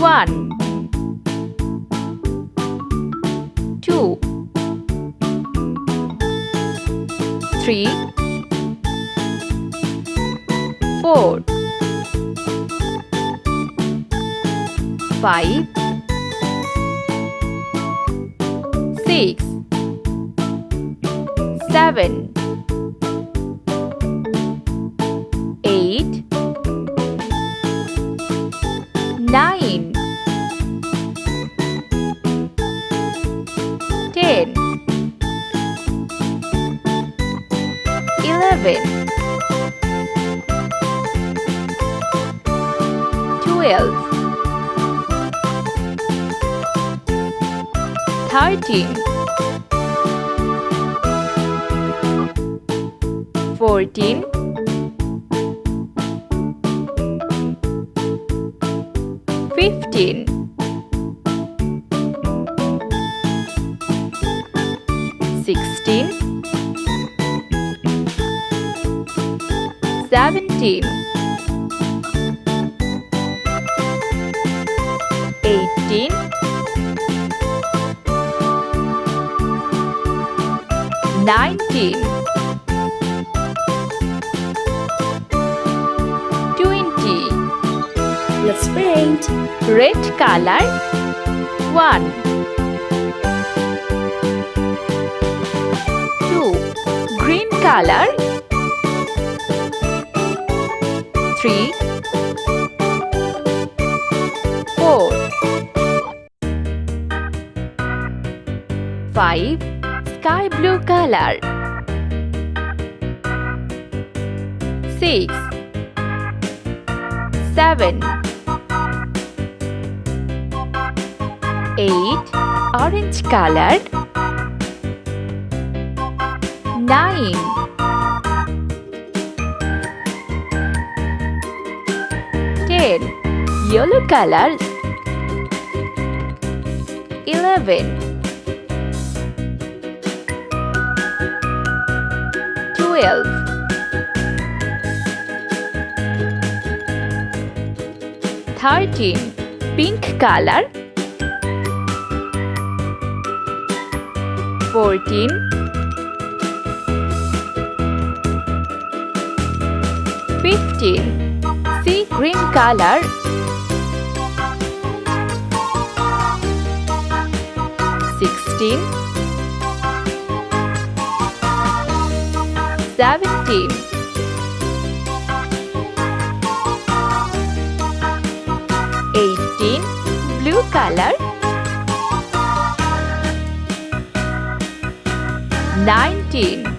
1 2 3 4 5 6 7 8 9 10 11 12 13 14 15 16 17 18 19 20 Let's paint. Red color 1 2 Green color 3 4 5 Sky blue color 6 7 8 Orange colored 9 10 Yellow color 11 12 13 Pink color 14 15 Sea green color 16 17 18 Blue color 19